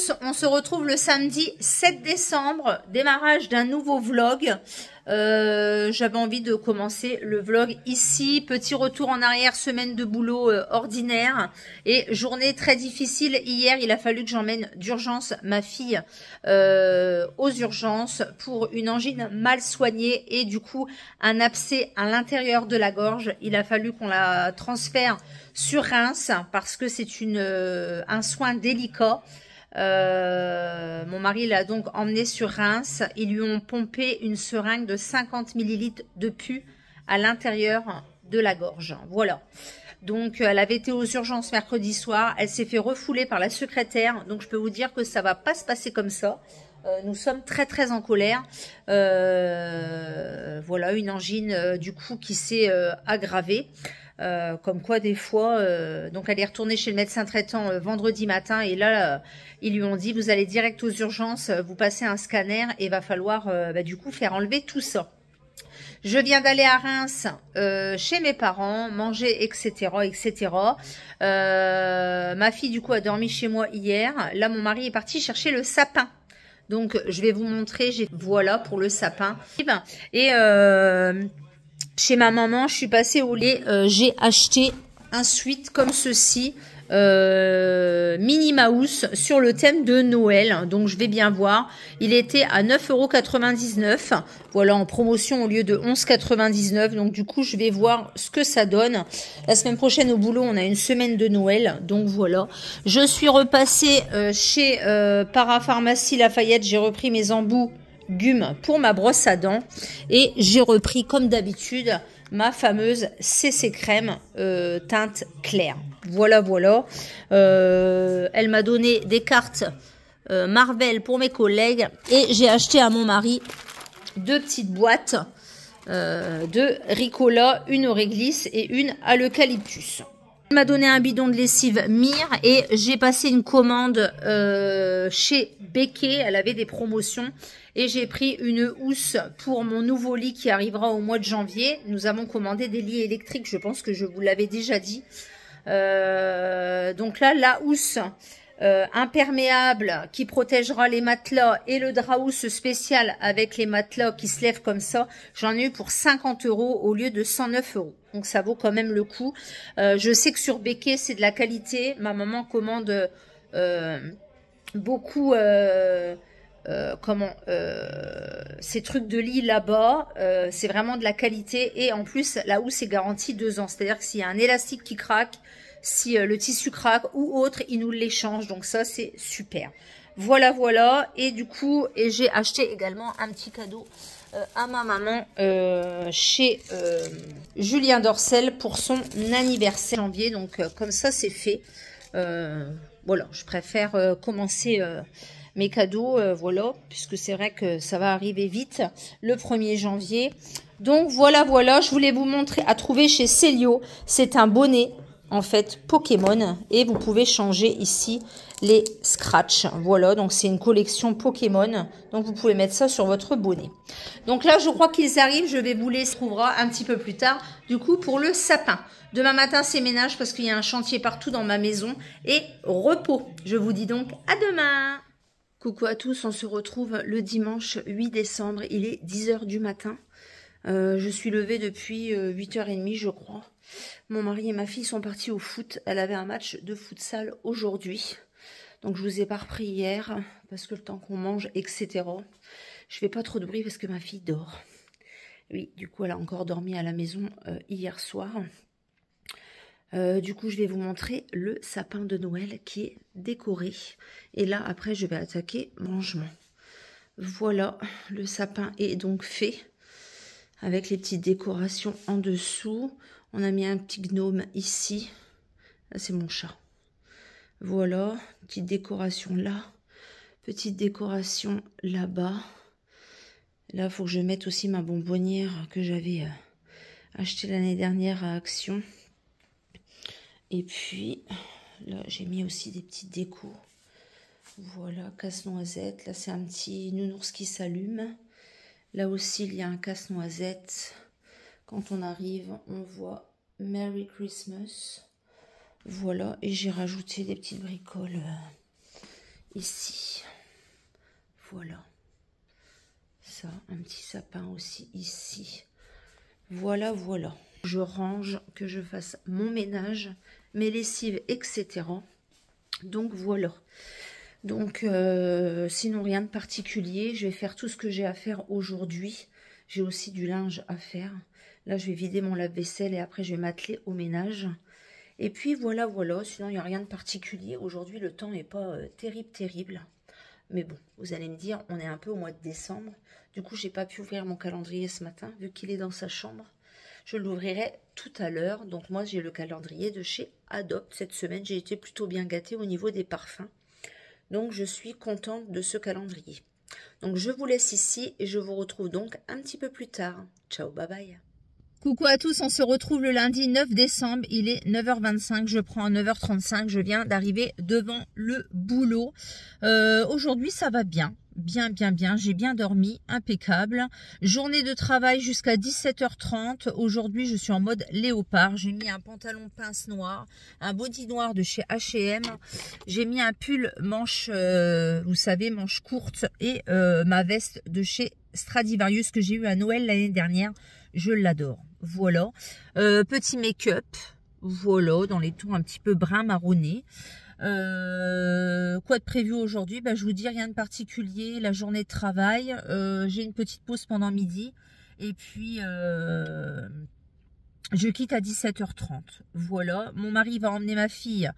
tous, on se retrouve le samedi 7 décembre, démarrage d'un nouveau vlog. J'avais envie de commencer le vlog ici, petit retour en arrière, semaine de boulot ordinaire et journée très difficile. Hier, il a fallu que j'emmène d'urgence ma fille aux urgences pour une angine mal soignée et du coup un abcès à l'intérieur de la gorge. Il a fallu qu'on la transfère sur Reims parce que c'est un soin délicat. Mon mari l'a donc emmené sur Reims. Ils lui ont pompé une seringue de 50 millilitres de pus à l'intérieur de la gorge. Voilà. Donc, elle avait été aux urgences mercredi soir. Elle s'est fait refouler par la secrétaire. Donc, je peux vous dire que ça va pas se passer comme ça. Nous sommes très très en colère. Voilà, une angine du coup qui s'est aggravée. Comme quoi des fois, donc elle est retournée chez le médecin traitant vendredi matin et là ils lui ont dit vous allez direct aux urgences, vous passez un scanner et va falloir du coup faire enlever tout ça. Je viens d'aller à Reims chez mes parents, manger, etc. etc. Ma fille du coup a dormi chez moi hier. Là mon mari est parti chercher le sapin. Donc je vais vous montrer, voilà pour le sapin. Et chez ma maman, je suis passée au lait. J'ai acheté un sweat comme ceci, Minnie Mouse, sur le thème de Noël. Donc, je vais bien voir. Il était à 9,99 €. Voilà, en promotion au lieu de 11,99 €. Donc, du coup, je vais voir ce que ça donne. La semaine prochaine, au boulot, on a une semaine de Noël. Donc, voilà. Je suis repassée chez Parapharmacie Lafayette. J'ai repris mes embouts Gume pour ma brosse à dents et j'ai repris comme d'habitude ma fameuse CC crème teinte claire. Voilà. Elle m'a donné des cartes Marvel pour mes collègues et j'ai acheté à mon mari 2 petites boîtes de Ricola, une au réglisse et une à l'eucalyptus. Elle m'a donné un bidon de lessive Mire et j'ai passé une commande chez Becquet. Elle avait des promotions et j'ai pris une housse pour mon nouveau lit qui arrivera au mois de janvier. Nous avons commandé des lits électriques, je pense que je vous l'avais déjà dit. Donc là, la housse imperméable qui protégera les matelas et le drap housse spécial avec les matelas qui se lèvent comme ça, j'en ai eu pour 50 € au lieu de 109 €. Donc ça vaut quand même le coup. Je sais que sur Becquet c'est de la qualité. Ma maman commande beaucoup ces trucs de lit là-bas. C'est vraiment de la qualité et en plus la housse est garantie 2 ans. C'est-à-dire que s'il y a un élastique qui craque, si le tissu craque ou autre, ils nous l'échangent. Donc ça, c'est super. Voilà. Et du coup, j'ai acheté également un petit cadeau à ma maman chez Julien Dorcel pour son anniversaire janvier. Donc comme ça, c'est fait. Voilà, je préfère commencer mes cadeaux, voilà, puisque c'est vrai que ça va arriver vite le 1er janvier. Donc voilà, je voulais vous montrer à trouver chez Célio. C'est un bonnet en fait Pokémon et vous pouvez changer ici les scratchs. Voilà, donc c'est une collection Pokémon, donc vous pouvez mettre ça sur votre bonnet. Donc là je crois qu'ils arrivent, je vais vous les trouvera un petit peu plus tard du coup pour le sapin. Demain matin c'est ménage parce qu'il y a un chantier partout dans ma maison et repos. Je vous dis donc à demain. Coucou à tous, on se retrouve le dimanche 8 décembre, il est 10 h du matin. Je suis levée depuis 8h30 je crois. Mon mari et ma fille sont partis au foot. Elle avait un match de futsal aujourd'hui. Donc je vous ai pas repris hier parce que le temps qu'on mange, etc. Je fais pas trop de bruit parce que ma fille dort. Oui, du coup elle a encore dormi à la maison hier soir. Du coup je vais vous montrer le sapin de Noël qui est décoré. Et là après je vais attaquer mon rangement. Voilà, le sapin est donc fait. Avec les petites décorations en dessous. On a mis un petit gnome ici. Là, c'est mon chat. Voilà, petite décoration là. Petite décoration là-bas. Là, il faut que je mette aussi ma bonbonnière que j'avais achetée l'année dernière à Action. Et puis, là, j'ai mis aussi des petites décos. Voilà, casse-noisette. Là, c'est un petit nounours qui s'allume. Là aussi, il y a un casse-noisette. Quand on arrive, on voit Merry Christmas. Voilà, et j'ai rajouté des petites bricoles ici. Voilà. Ça, un petit sapin aussi ici. Voilà, voilà. Je range, que je fasse mon ménage, mes lessives, etc. Donc voilà. Donc sinon rien de particulier. Je vais faire tout ce que j'ai à faire aujourd'hui. J'ai aussi du linge à faire. Là je vais vider mon lave-vaisselle et après je vais m'atteler au ménage. Et puis voilà, voilà. Sinon il n'y a rien de particulier. Aujourd'hui le temps n'est pas terrible. Mais bon, vous allez me dire, on est un peu au mois de décembre. Du coup, j'ai pas pu ouvrir mon calendrier ce matin, vu qu'il est dans sa chambre. Je l'ouvrirai tout à l'heure. Donc moi, j'ai le calendrier de chez Adopt. Cette semaine, j'ai été plutôt bien gâtée au niveau des parfums. Donc, je suis contente de ce calendrier. Donc, je vous laisse ici et je vous retrouve donc un petit peu plus tard. Ciao, bye bye. Coucou à tous, on se retrouve le lundi 9 décembre, il est 9h25, je prends 9h35, je viens d'arriver devant le boulot. Aujourd'hui ça va bien, bien, j'ai bien dormi, impeccable. Journée de travail jusqu'à 17h30, aujourd'hui je suis en mode léopard, j'ai mis un pantalon pince noir, un body noir de chez H&M, j'ai mis un pull manche, vous savez, manche courte et ma veste de chez Stradivarius que j'ai eu à Noël l'année dernière. Je l'adore. Voilà. Petit make-up. Voilà, dans les tons un petit peu brun marronné. Quoi de prévu aujourd'hui? Je vous dis rien de particulier. La journée de travail. J'ai une petite pause pendant midi. Et puis, je quitte à 17h30. Voilà. Mon mari va emmener ma fille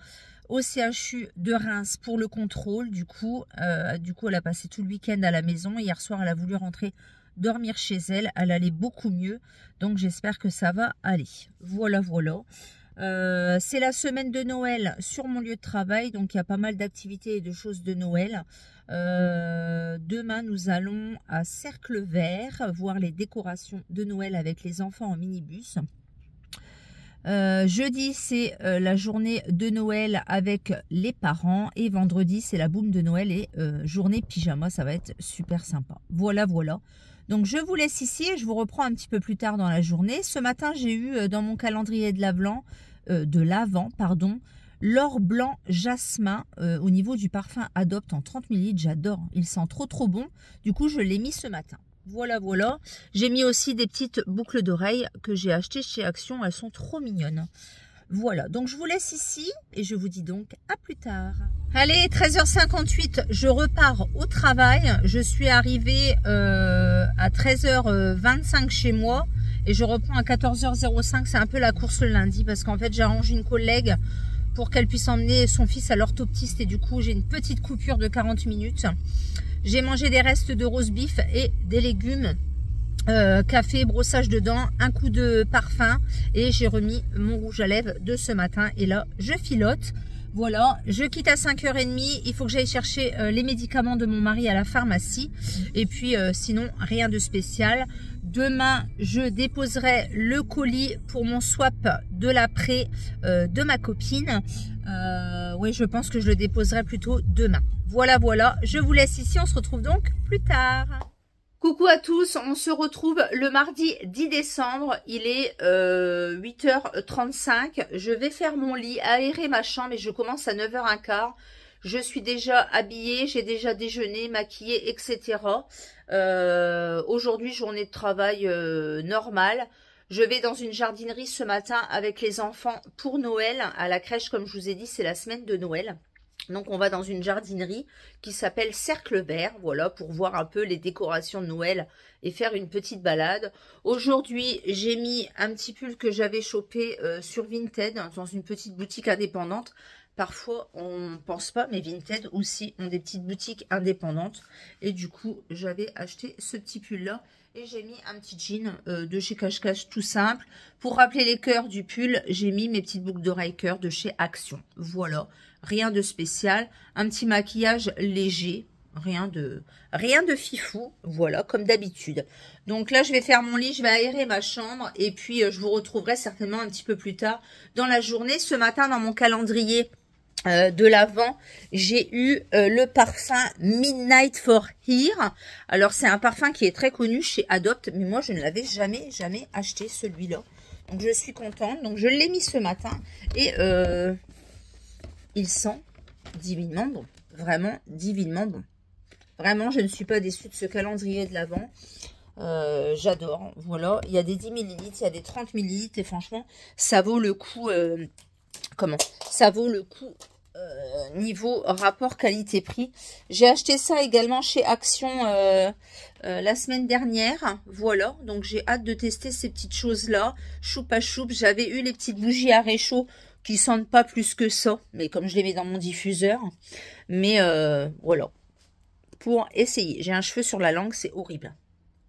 au CHU de Reims pour le contrôle. Du coup, elle a passé tout le week-end à la maison. Hier soir, elle a voulu rentrer dormir chez elle, elle allait beaucoup mieux, donc j'espère que ça va aller. Voilà, voilà. C'est la semaine de Noël sur mon lieu de travail, donc il y a pas mal d'activités et de choses de Noël. Demain, nous allons à Cercle Vert voir les décorations de Noël avec les enfants en minibus. Jeudi, c'est la journée de Noël avec les parents. Et vendredi, c'est la boum de Noël et journée pyjama. Ça va être super sympa. Voilà, voilà. Donc, je vous laisse ici et je vous reprends un petit peu plus tard dans la journée. Ce matin, j'ai eu dans mon calendrier de l'Avent, l'or blanc jasmin au niveau du parfum Adopt en 30 ml. J'adore. Il sent trop bon. Du coup, je l'ai mis ce matin. Voilà, voilà. J'ai mis aussi des petites boucles d'oreilles que j'ai achetées chez Action. Elles sont trop mignonnes. Voilà, donc je vous laisse ici et je vous dis donc à plus tard. Allez, 13h58, je repars au travail. Je suis arrivée à 13h25 chez moi et je reprends à 14h05. C'est un peu la course le lundi parce qu'en fait, j'arrange une collègue pour qu'elle puisse emmener son fils à l'orthoptiste et du coup, j'ai une petite coupure de 40 minutes. J'ai mangé des restes de roast beef et des légumes. Café, brossage de dents, un coup de parfum et j'ai remis mon rouge à lèvres de ce matin et là je filote. Voilà, je quitte à 5h30, il faut que j'aille chercher les médicaments de mon mari à la pharmacie et puis sinon rien de spécial. Demain je déposerai le colis pour mon swap de l'après de ma copine. Oui, je pense que je le déposerai plutôt demain. Voilà, voilà, je vous laisse ici, on se retrouve donc plus tard. Coucou à tous, on se retrouve le mardi 10 décembre, il est 8h35, je vais faire mon lit, aérer ma chambre et je commence à 9h15. Je suis déjà habillée, j'ai déjà déjeuné, maquillée, etc. Aujourd'hui, journée de travail normale. Je vais dans une jardinerie ce matin avec les enfants pour Noël. À la crèche, comme je vous ai dit, c'est la semaine de Noël. Donc on va dans une jardinerie qui s'appelle Cercle Vert, voilà, pour voir un peu les décorations de Noël et faire une petite balade. Aujourd'hui, j'ai mis un petit pull que j'avais chopé sur Vinted, dans une petite boutique indépendante. Parfois, on ne pense pas, mais Vinted aussi ont des petites boutiques indépendantes. Et du coup, j'avais acheté ce petit pull-là. Et j'ai mis un petit jean de chez Cache-Cache tout simple. Pour rappeler les cœurs du pull, j'ai mis mes petites boucles d'oreilles cœur de chez Action. Voilà, rien de spécial. Un petit maquillage léger, rien de fifou. Voilà, comme d'habitude. Donc là, je vais faire mon lit, je vais aérer ma chambre. Et puis, je vous retrouverai certainement un petit peu plus tard dans la journée. Ce matin, dans mon calendrier de l'Avent, j'ai eu le parfum Midnight for Here. Alors c'est un parfum qui est très connu chez Adopt, mais moi je ne l'avais jamais acheté celui-là. Donc je suis contente. Donc je l'ai mis ce matin et il sent divinement bon. vraiment divinement bon. Vraiment, je ne suis pas déçue de ce calendrier de l'Avent. J'adore. Voilà, il y a des 10 ml, il y a des 30 ml. Et franchement, ça vaut le coup. Ça vaut le coup niveau rapport qualité-prix. J'ai acheté ça également chez Action la semaine dernière. Voilà, donc j'ai hâte de tester ces petites choses-là. Choupe à choupe, j'avais eu les petites bougies à réchaud qui sentent pas plus que ça. Mais comme je les mets dans mon diffuseur. Mais voilà. Pour essayer. J'ai un cheveu sur la langue, c'est horrible.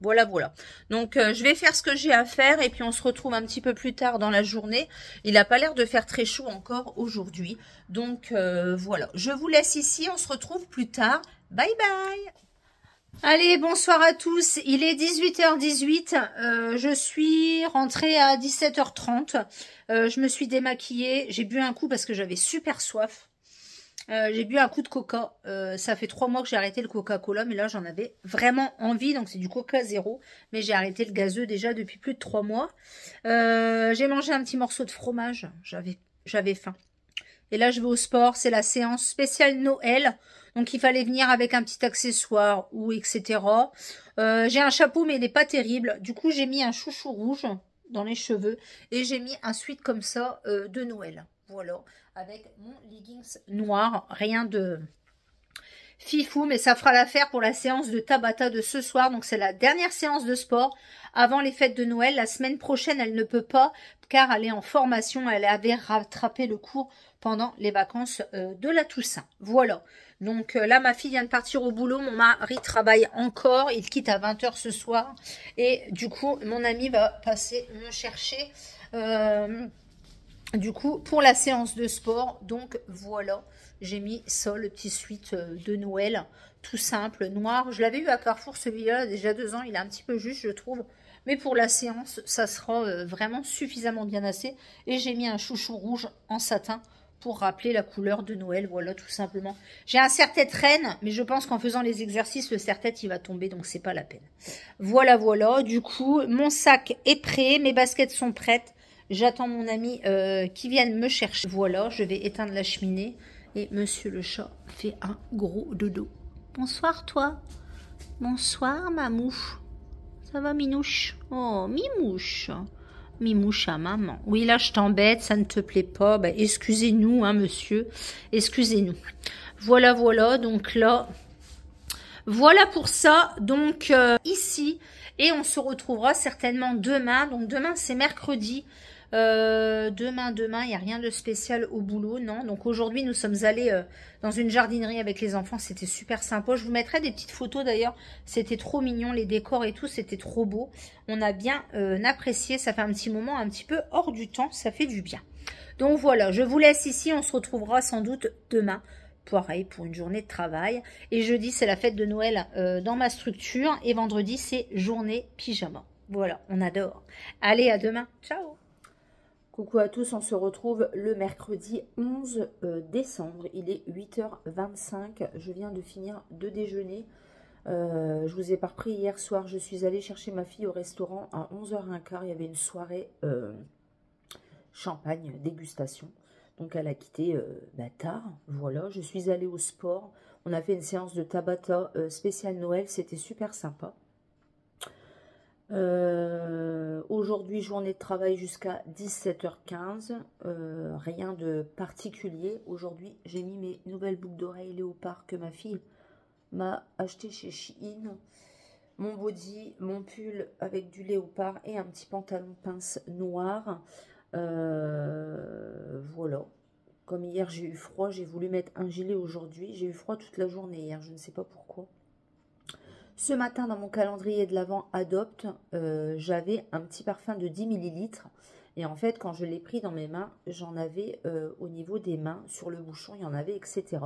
Voilà, voilà. Donc, je vais faire ce que j'ai à faire et puis on se retrouve un petit peu plus tard dans la journée. Il n'a pas l'air de faire très chaud encore aujourd'hui. Donc, voilà. Je vous laisse ici. On se retrouve plus tard. Bye, bye. Allez, bonsoir à tous. Il est 18h18. Je suis rentrée à 17h30. Je me suis démaquillée. J'ai bu un coup parce que j'avais super soif. J'ai bu un coup de coca. Ça fait 3 mois que j'ai arrêté le Coca-Cola, mais là j'en avais vraiment envie. Donc c'est du Coca zéro, mais j'ai arrêté le gazeux déjà depuis plus de 3 mois. J'ai mangé un petit morceau de fromage. J'avais faim. Et là je vais au sport. C'est la séance spéciale Noël. Donc il fallait venir avec un petit accessoire ou etc. J'ai un chapeau, mais il n'est pas terrible. Du coup j'ai mis un chouchou rouge dans les cheveux et j'ai mis un sweat comme ça de Noël. Voilà, avec mon leggings noir, rien de fifou, mais ça fera l'affaire pour la séance de Tabata de ce soir. Donc c'est la dernière séance de sport avant les fêtes de Noël. La semaine prochaine, elle ne peut pas car elle est en formation. Elle avait rattrapé le cours pendant les vacances de la Toussaint. Voilà. Donc là, ma fille vient de partir au boulot. Mon mari travaille encore. Il quitte à 20h ce soir. Et du coup, mon ami va passer me chercher du coup, pour la séance de sport. Donc voilà, j'ai mis ça, le petit sweat de Noël, tout simple, noir. Je l'avais eu à Carrefour, celui-là, déjà 2 ans, il est un petit peu juste, je trouve. Mais pour la séance, ça sera vraiment suffisamment bien assez. Et j'ai mis un chouchou rouge en satin pour rappeler la couleur de Noël, voilà, tout simplement. J'ai un serre-tête reine, mais je pense qu'en faisant les exercices, le serre-tête, il va tomber, donc c'est pas la peine. Voilà, voilà, du coup, mon sac est prêt, mes baskets sont prêtes. J'attends mon ami qui vienne me chercher. Voilà, je vais éteindre la cheminée. Et monsieur le chat fait un gros dodo. Bonsoir toi. Bonsoir mamou. Ça va Minouche? Oh, Mimouche. Mimouche à maman. Oui, là je t'embête, ça ne te plaît pas. Bah, excusez-nous, hein monsieur. Excusez-nous. Voilà, voilà. Donc là, voilà pour ça. Donc ici. Et on se retrouvera certainement demain. Donc demain c'est mercredi. Demain, il n'y a rien de spécial au boulot, non. Donc aujourd'hui, nous sommes allés dans une jardinerie avec les enfants. C'était super sympa. Je vous mettrai des petites photos d'ailleurs. C'était trop mignon, les décors et tout. C'était trop beau. On a bien apprécié. Ça fait un petit moment un petit peu hors du temps. Ça fait du bien. Donc voilà, je vous laisse ici. On se retrouvera sans doute demain. Pareil pour une journée de travail. Et jeudi, c'est la fête de Noël dans ma structure. Et vendredi, c'est journée pyjama. Voilà, on adore. Allez, à demain. Ciao. Coucou à tous, on se retrouve le mercredi 11 décembre. Il est 8h25. Je viens de finir de déjeuner. Je vous ai pas repris hier soir. Je suis allée chercher ma fille au restaurant à 11h15. Il y avait une soirée champagne, dégustation. Donc elle a quitté tard. Voilà, je suis allée au sport. On a fait une séance de Tabata spéciale Noël. C'était super sympa. Aujourd'hui, journée de travail jusqu'à 17h15. Rien de particulier. Aujourd'hui, j'ai mis mes nouvelles boucles d'oreilles léopard que ma fille m'a acheté chez Shein. Mon body, mon pull avec du léopard et un petit pantalon pince noir. Voilà. Comme hier, j'ai eu froid, j'ai voulu mettre un gilet aujourd'hui. J'ai eu froid toute la journée hier, je ne sais pas pourquoi. Ce matin, dans mon calendrier de l'Avent Adopte, j'avais un petit parfum de 10 ml. Et en fait, quand je l'ai pris dans mes mains, j'en avais au niveau des mains, sur le bouchon, il y en avait, etc.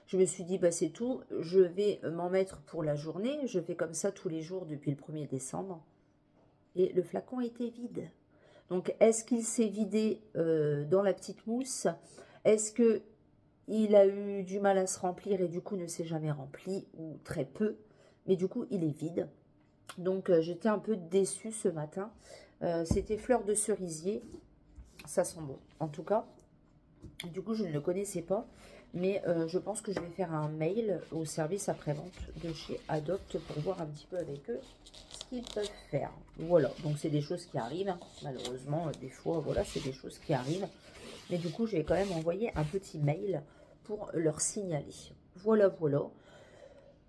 Je me suis dit, bah, c'est tout, je vais m'en mettre pour la journée. Je fais comme ça tous les jours depuis le 1er décembre. Et le flacon était vide. Donc, est-ce qu'il s'est vidé dans la petite mousse? Est-ce qu'il a eu du mal à se remplir et du coup ne s'est jamais rempli ou très peu? Mais du coup, il est vide. Donc, j'étais un peu déçue ce matin. C'était fleur de cerisier. Ça sent bon, en tout cas. Du coup, je ne le connaissais pas. Mais je pense que je vais faire un mail au service après-vente de chez Adopt pour voir un petit peu avec eux ce qu'ils peuvent faire. Voilà, donc c'est des choses qui arrivent. Hein. Malheureusement, des fois, voilà, c'est des choses qui arrivent. Mais du coup, je vais quand même envoyer un petit mail pour leur signaler. Voilà, voilà.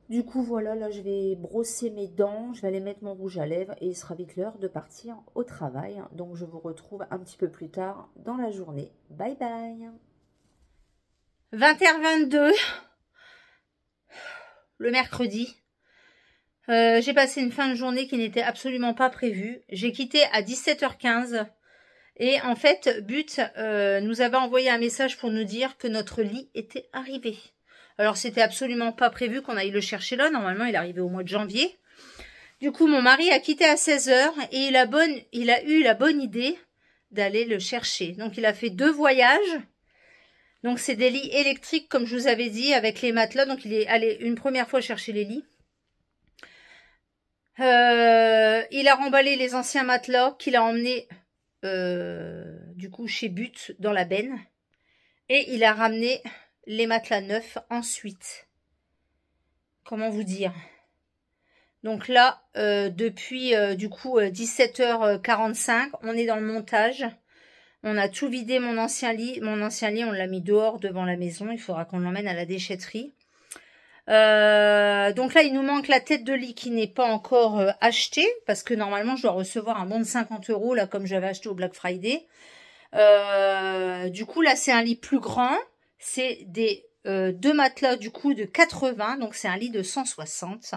Du coup, voilà, là, je vais brosser mes dents, je vais aller mettre mon rouge à lèvres et il sera vite l'heure de partir au travail. Donc, je vous retrouve un petit peu plus tard dans la journée. Bye bye. 20h22, le mercredi. J'ai passé une fin de journée qui n'était absolument pas prévue. J'ai quitté à 17h15 et en fait, But nous avait envoyé un message pour nous dire que notre lit était arrivé. Alors, c'était absolument pas prévu qu'on aille le chercher là. Normalement, il est arrivé au mois de janvier. Du coup, mon mari a quitté à 16h et il a eu la bonne idée d'aller le chercher. Donc, il a fait 2 voyages. Donc, c'est des lits électriques, comme je vous avais dit, avec les matelas. Donc, il est allé une première fois chercher les lits. Il a remballé les anciens matelas qu'il a emmenés, du coup, chez But, dans la benne. Et il a ramené les matelas neufs ensuite. Comment vous dire? Donc là, depuis du coup 17h45, on est dans le montage. On a tout vidé mon ancien lit. Mon ancien lit, on l'a mis dehors devant la maison. Il faudra qu'on l'emmène à la déchetterie. Donc là, il nous manque la tête de lit qui n'est pas encore achetée. Parce que normalement, je dois recevoir un bon de 50 €, là, comme j'avais acheté au Black Friday. Du coup, là, c'est un lit plus grand. C'est des 2 matelas, du coup, de 80. Donc, c'est un lit de 160.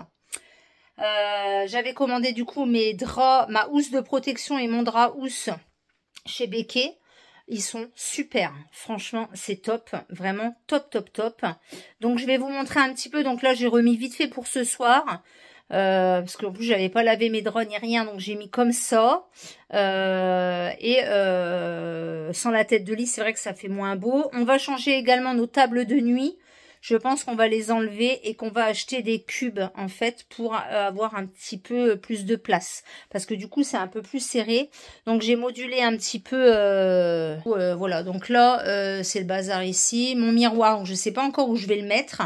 J'avais commandé, du coup, mes draps, ma housse de protection et mon drap housse chez Becquet. Ils sont super. Franchement, c'est top. Vraiment top, top, top. Donc, je vais vous montrer un petit peu. Donc là, j'ai remis vite fait pour ce soir. Parce qu'en plus, j'avais pas lavé mes draps ni rien. Donc, j'ai mis comme ça. Sans la tête de lit, c'est vrai que ça fait moins beau. On va changer également nos tables de nuit. Je pense qu'on va les enlever et qu'on va acheter des cubes, en fait, pour avoir un petit peu plus de place. Parce que du coup, c'est un peu plus serré. Donc, j'ai modulé un petit peu. Voilà, donc là, c'est le bazar ici. Mon miroir, je ne sais pas encore où je vais le mettre.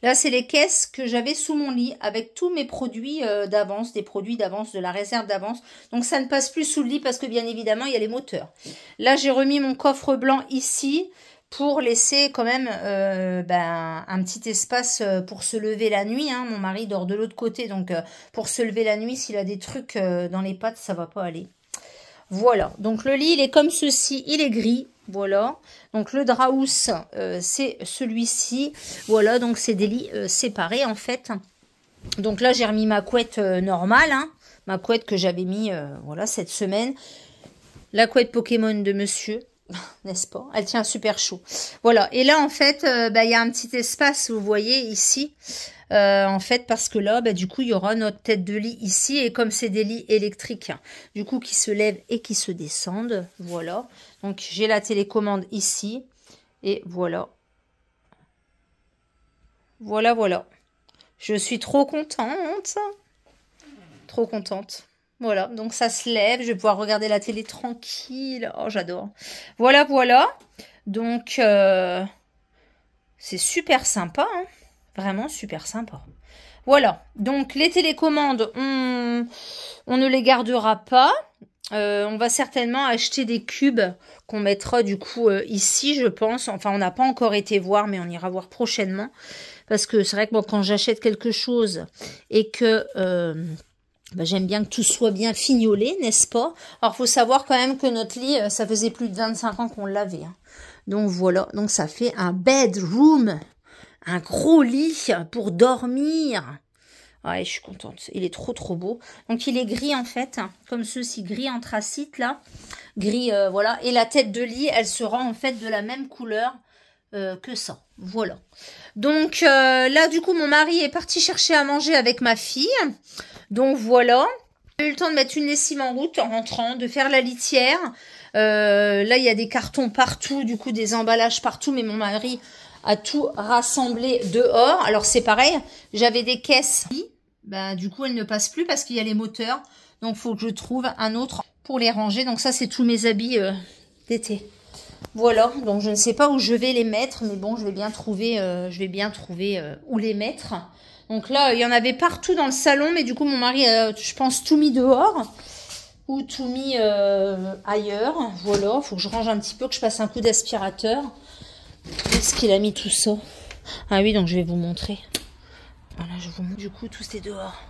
Là, c'est les caisses que j'avais sous mon lit avec tous mes produits d'avance, des produits d'avance, de la réserve d'avance. Donc, ça ne passe plus sous le lit parce que, bien évidemment, il y a les moteurs. Là, j'ai remis mon coffre blanc ici pour laisser quand même un petit espace pour se lever la nuit. Hein. Mon mari dort de l'autre côté, donc pour se lever la nuit, s'il a des trucs dans les pattes, ça va pas aller. Voilà, donc le lit, il est comme ceci, il est gris. Voilà, donc le drap housse, c'est celui-ci. Voilà, donc c'est des lits séparés en fait. Donc là, j'ai remis ma couette normale, hein, ma couette que j'avais mis voilà, cette semaine. La couette Pokémon de monsieur, n'est-ce pas? Elle tient super chaud. Voilà, et là en fait, y a un petit espace, vous voyez ici. En fait, parce que là, du coup, il y aura notre tête de lit ici. Et comme c'est des lits électriques, du coup, qui se lèvent et qui se descendent. Voilà. Donc, j'ai la télécommande ici. Et voilà. Voilà, voilà. Je suis trop contente. Trop contente. Voilà. Donc, ça se lève. Je vais pouvoir regarder la télé tranquille. Oh, j'adore. Voilà, voilà. Donc, c'est super sympa, hein. Vraiment super sympa. Voilà, donc les télécommandes, on ne les gardera pas. On va certainement acheter des cubes qu'on mettra du coup ici, je pense. Enfin, on n'a pas encore été voir, mais on ira voir prochainement. Parce que c'est vrai que bon, quand j'achète quelque chose et que j'aime bien que tout soit bien fignolé, n'est-ce pas? Alors, il faut savoir quand même que notre lit, ça faisait plus de 25 ans qu'on l'avait. Hein. Donc voilà, donc ça fait un bedroom. Un gros lit pour dormir. Ouais, je suis contente. Il est trop, trop beau. Donc, il est gris, en fait. Comme ceci, gris anthracite, là. Gris, voilà. Et la tête de lit, elle sera, en fait, de la même couleur que ça. Voilà. Donc, là, du coup, mon mari est parti chercher à manger avec ma fille. Donc, voilà. J'ai eu le temps de mettre une lessive en route en rentrant, de faire la litière. Là, il y a des cartons partout, du coup, des emballages partout. Mais mon mari à tout rassembler dehors. Alors c'est pareil, j'avais des caisses. Du coup, elles ne passent plus parce qu'il y a les moteurs. Donc, il faut que je trouve un autre pour les ranger. Donc ça, c'est tous mes habits d'été. Voilà, donc je ne sais pas où je vais les mettre, mais bon, je vais bien trouver où les mettre. Donc là, il y en avait partout dans le salon, mais du coup, mon mari a, je pense, tout mis dehors ou tout mis ailleurs. Voilà, faut que je range un petit peu, que je passe un coup d'aspirateur. Est-ce qu'il a mis tout ça? Ah oui, donc je vais vous montrer. Voilà, je vous montre. Du coup, tout c'est dehors.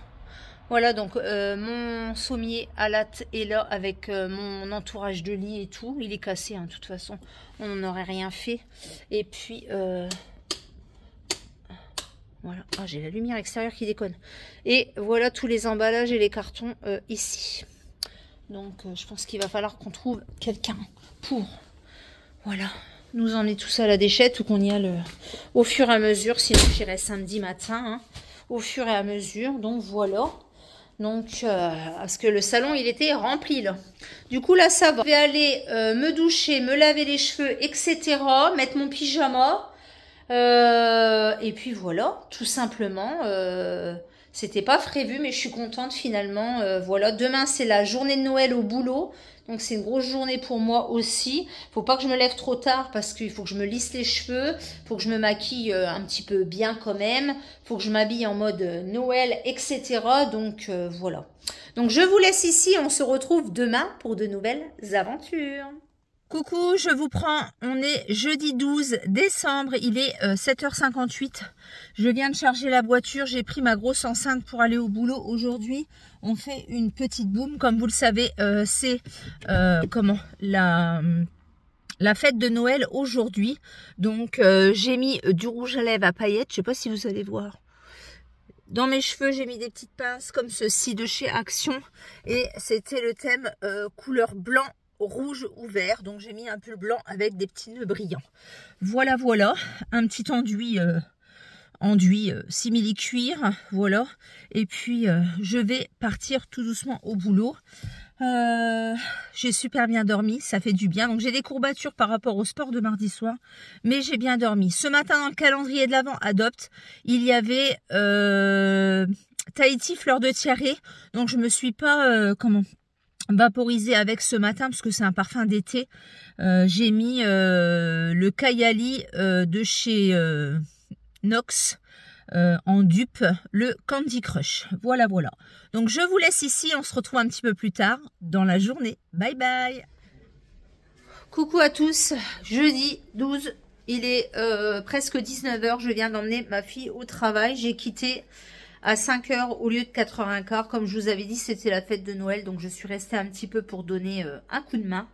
Voilà, donc mon sommier à latte est là avec mon entourage de lit et tout. Il est cassé, hein, de toute façon. On n'aurait rien fait. Et puis, voilà. Ah, j'ai la lumière extérieure qui déconne. Et voilà tous les emballages et les cartons ici. Donc, je pense qu'il va falloir qu'on trouve quelqu'un pour, voilà, nous emmener tout ça à la déchette ou qu'on y aille au fur et à mesure. Sinon, j'irai samedi matin, hein, au fur et à mesure. Donc, voilà. Donc, parce que le salon, il était rempli, là. Du coup, là, ça va. Je vais aller me doucher, me laver les cheveux, etc. Mettre mon pyjama. Et puis, voilà, tout simplement. C'était pas prévu, mais je suis contente, finalement. Voilà, demain, c'est la journée de Noël au boulot. Donc, c'est une grosse journée pour moi aussi. Faut pas que je me lève trop tard parce qu'il faut que je me lisse les cheveux. Faut que je me maquille un petit peu bien quand même. Faut que je m'habille en mode Noël, etc. Donc, voilà. Donc, je vous laisse ici. On se retrouve demain pour de nouvelles aventures. Coucou, je vous prends. On est jeudi 12 décembre. Il est 7h58. Je viens de charger la voiture. J'ai pris ma grosse enceinte pour aller au boulot. Aujourd'hui, on fait une petite boum. Comme vous le savez, c'est la fête de Noël aujourd'hui. Donc, j'ai mis du rouge à lèvres à paillettes. Je sais pas si vous allez voir. Dans mes cheveux, j'ai mis des petites pinces comme ceci de chez Action. Et c'était le thème couleur blanc, rouge ou vert. Donc, j'ai mis un pull blanc avec des petits nœuds brillants. Voilà, voilà. Un petit enduit simili-cuir. Voilà. Et puis, je vais partir tout doucement au boulot. J'ai super bien dormi, ça fait du bien. Donc j'ai des courbatures par rapport au sport de mardi soir, mais j'ai bien dormi. Ce matin dans le calendrier de l'Avent Adopte, il y avait Tahiti fleur de tiare. Donc je me suis pas vaporisée avec ce matin parce que c'est un parfum d'été. J'ai mis le Kayali de chez Nox. En dupe, le Candy Crush. Voilà, voilà. Donc, je vous laisse ici. On se retrouve un petit peu plus tard dans la journée. Bye, bye. Coucou à tous. Jeudi 12. Il est presque 19h. Je viens d'emmener ma fille au travail. J'ai quitté à 5h au lieu de 4h15. Comme je vous avais dit, c'était la fête de Noël. Donc, je suis restée un petit peu pour donner un coup de main.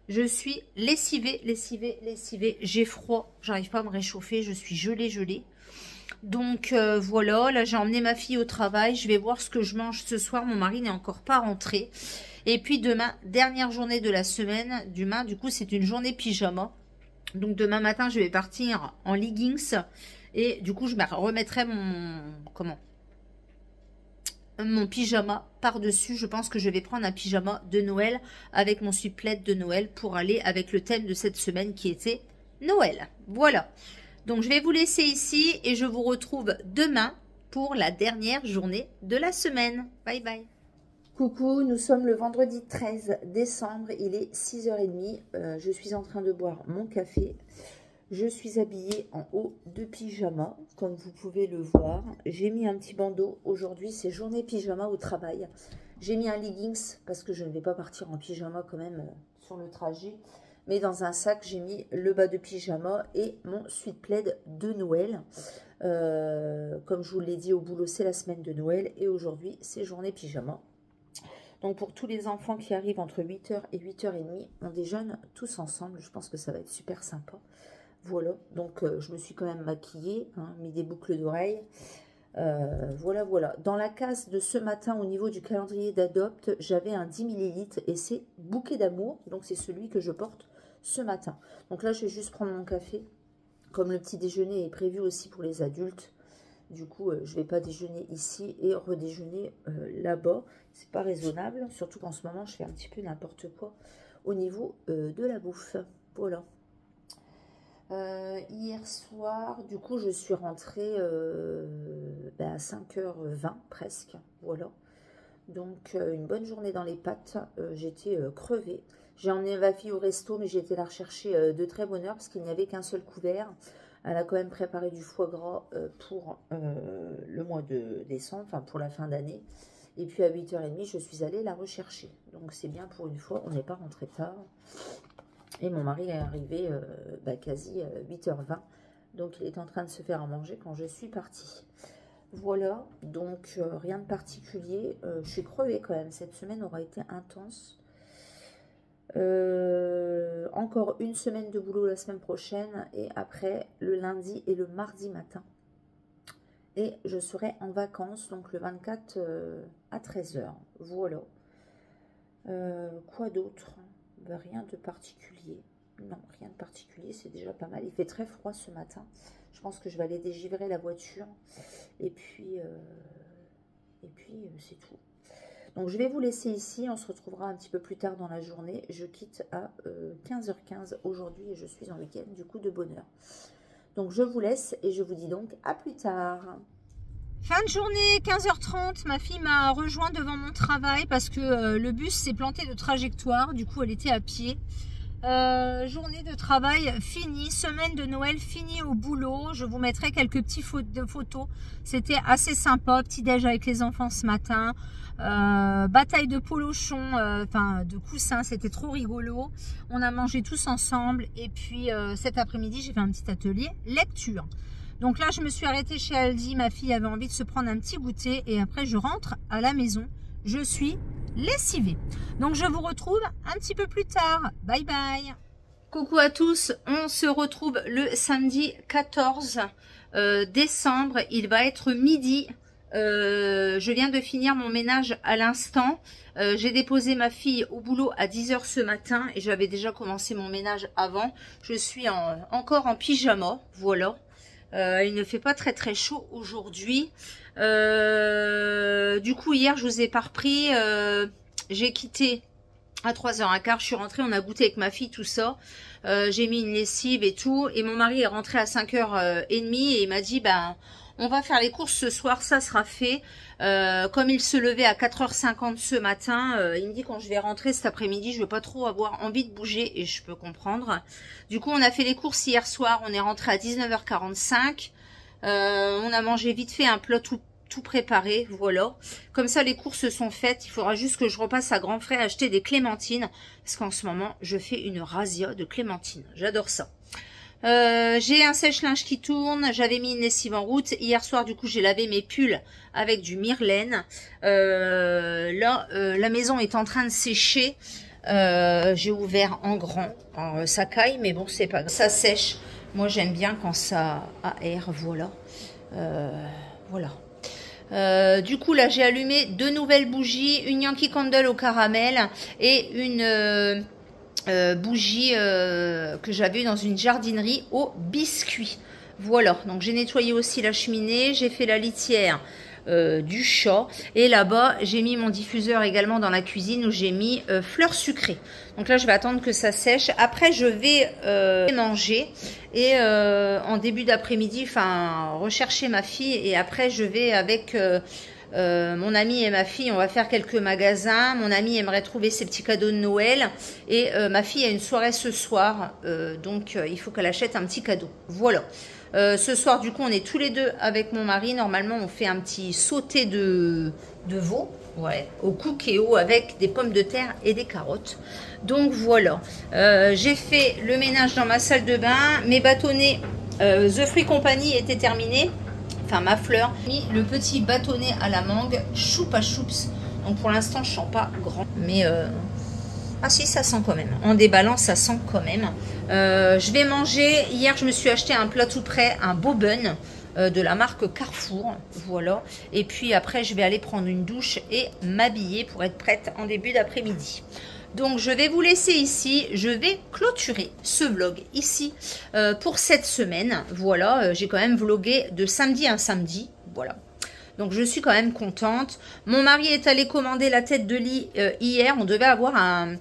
Je suis lessivée. J'ai froid. J'arrive pas à me réchauffer. Je suis gelée. Donc voilà, là j'ai emmené ma fille au travail, je vais voir ce que je mange ce soir, mon mari n'est encore pas rentré. Et puis demain, dernière journée de la semaine, demain du coup c'est une journée pyjama. Donc demain matin je vais partir en leggings et du coup je me remettrai mon pyjama par-dessus. Je pense que je vais prendre un pyjama de Noël avec mon sweatpants de Noël pour aller avec le thème de cette semaine qui était Noël. Voilà. Donc, je vais vous laisser ici et je vous retrouve demain pour la dernière journée de la semaine. Bye bye. Coucou, nous sommes le vendredi 13 décembre. Il est 6h30. Je suis en train de boire mon café. Je suis habillée en haut de pyjama, comme vous pouvez le voir. J'ai mis un petit bandeau. Aujourd'hui, c'est journée pyjama au travail. J'ai mis un leggings parce que je ne vais pas partir en pyjama quand même sur le trajet. Mais dans un sac, j'ai mis le bas de pyjama et mon sweatpants de Noël. Comme je vous l'ai dit au boulot, c'est la semaine de Noël. Et aujourd'hui, c'est journée pyjama. Donc pour tous les enfants qui arrivent entre 8h et 8h30, on déjeune tous ensemble. Je pense que ça va être super sympa. Voilà, donc je me suis quand même maquillée, hein, mis des boucles d'oreilles. Voilà, voilà. Dans la case de ce matin, au niveau du calendrier d'Adopte, j'avais un 10 ml et c'est Bouquet d'amour. Donc c'est celui que je porte ce matin. Donc là, je vais juste prendre mon café. Comme le petit déjeuner est prévu aussi pour les adultes, du coup, je ne vais pas déjeuner ici et redéjeuner là-bas. C'est pas raisonnable, surtout qu'en ce moment, je fais un petit peu n'importe quoi au niveau de la bouffe. Voilà. Hier soir, du coup, je suis rentrée à 5h20 presque. Voilà. Donc, une bonne journée dans les pattes. J'étais crevée. J'ai emmené ma fille au resto, mais j'ai été la rechercher de très bonne heure parce qu'il n'y avait qu'un seul couvert. Elle a quand même préparé du foie gras pour le mois de décembre, enfin pour la fin d'année. Et puis à 8h30, je suis allée la rechercher. Donc c'est bien pour une fois, on n'est pas rentré tard. Et mon mari est arrivé quasi 8h20. Donc il est en train de se faire à manger quand je suis partie. Voilà, donc rien de particulier. Je suis crevée quand même, cette semaine aura été intense. Encore une semaine de boulot la semaine prochaine et après le lundi et le mardi matin et je serai en vacances donc le 24 à 13h. Voilà. Quoi d'autre? Rien de particulier. Non, rien de particulier, c'est déjà pas mal. Il fait très froid ce matin, je pense que je vais aller dégivrer la voiture et puis c'est tout. Donc, je vais vous laisser ici. On se retrouvera un petit peu plus tard dans la journée. Je quitte à 15h15 aujourd'hui et je suis en week-end, du coup, de bonne heure. Donc, je vous laisse et je vous dis donc à plus tard. Fin de journée, 15h30. Ma fille m'a rejoint devant mon travail parce que le bus s'est planté de trajectoire. Du coup, elle était à pied. Journée de travail finie, semaine de Noël finie au boulot. Je vous mettrai quelques petites photos. C'était assez sympa, petit déj avec les enfants ce matin. Bataille de polochon, enfin de coussins, c'était trop rigolo. On a mangé tous ensemble et puis cet après-midi j'ai fait un petit atelier lecture. Donc là je me suis arrêtée chez Aldi, ma fille avait envie de se prendre un petit goûter et après je rentre à la maison. Je suis lessivée. Donc je vous retrouve un petit peu plus tard. Bye bye. Coucou à tous, on se retrouve le samedi 14 décembre. Il va être midi. Je viens de finir mon ménage à l'instant. J'ai déposé ma fille au boulot à 10h ce matin et j'avais déjà commencé mon ménage avant. Je suis encore en pyjama, voilà. Il ne fait pas très chaud aujourd'hui. Du coup hier je vous ai pas repris. J'ai quitté à 3h15, je suis rentrée, on a goûté avec ma fille tout ça. J'ai mis une lessive et tout et mon mari est rentré à 5h30 et il m'a dit on va faire les courses ce soir, ça sera fait. Comme il se levait à 4h50 ce matin, il me dit quand je vais rentrer cet après-midi, je veux pas trop avoir envie de bouger et je peux comprendre. Du coup, on a fait les courses hier soir, on est rentré à 19h45. On a mangé vite fait un plat tout préparé, voilà. Comme ça, les courses sont faites. Il faudra juste que je repasse à Grand Frais acheter des clémentines parce qu'en ce moment, je fais une razzia de clémentines. J'adore ça. J'ai un sèche-linge qui tourne, j'avais mis une lessive en route. Hier soir, du coup, j'ai lavé mes pulls avec du Myrlaine. La maison est en train de sécher. J'ai ouvert en grand. Alors, ça caille, mais bon, c'est pas grave. Ça sèche. Moi, j'aime bien quand ça aère, voilà. Voilà. Du coup, là, j'ai allumé 2 nouvelles bougies. Une Yankee Candle au caramel et une... bougie que j'avais eu dans une jardinerie au biscuit. Voilà, donc j'ai nettoyé aussi la cheminée, j'ai fait la litière du chat et là-bas j'ai mis mon diffuseur également dans la cuisine où j'ai mis fleurs sucrées. Donc là je vais attendre que ça sèche. Après je vais manger et en début d'après-midi, enfin rechercher ma fille et après je vais avec mon ami et ma fille, on va faire quelques magasins. Mon ami aimerait trouver ses petits cadeaux de Noël et ma fille a une soirée ce soir, donc il faut qu'elle achète un petit cadeau. Voilà. Ce soir, du coup, on est tous les deux avec mon mari. Normalement, on fait un petit sauté de veau, ouais, au cookéo avec des pommes de terre et des carottes. Donc voilà. J'ai fait le ménage dans ma salle de bain. Mes bâtonnets The Fruit Company étaient terminés. Enfin, ma fleur. J'ai mis le petit bâtonnet à la mangue, choupa choups. Donc pour l'instant, je sens pas grand, mais ah si, ça sent quand même. En déballant, ça sent quand même. Je vais manger. Hier, je me suis acheté un plat tout prêt, un beau bun de la marque Carrefour. Voilà. Et puis après, je vais aller prendre une douche et m'habiller pour être prête en début d'après-midi. Donc, je vais vous laisser ici. Je vais clôturer ce vlog ici pour cette semaine. Voilà, j'ai quand même vlogué de samedi à samedi. Voilà. Donc, je suis quand même contente. Mon mari est allé commander la tête de lit hier. On devait avoir un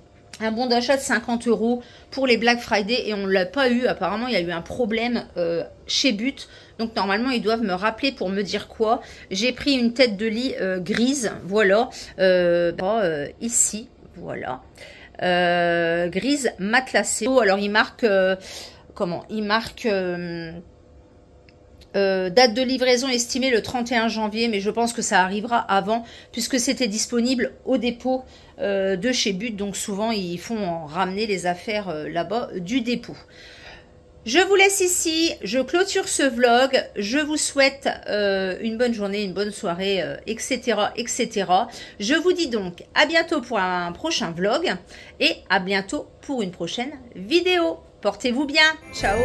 bon d'achat de 50 € pour les Black Friday et on ne l'a pas eu. Apparemment, il y a eu un problème chez But. Donc, normalement, ils doivent me rappeler pour me dire quoi. J'ai pris une tête de lit grise. Voilà. Ici. Voilà. grise matelassée. Alors il marque comment? Il marque date de livraison estimée le 31 janvier, mais je pense que ça arrivera avant, puisque c'était disponible au dépôt de chez But, donc souvent ils font ramener les affaires là-bas du dépôt. Je vous laisse ici, je clôture ce vlog, je vous souhaite une bonne journée, une bonne soirée, etc., etc. Je vous dis donc à bientôt pour un prochain vlog et à bientôt pour une prochaine vidéo. Portez-vous bien, ciao!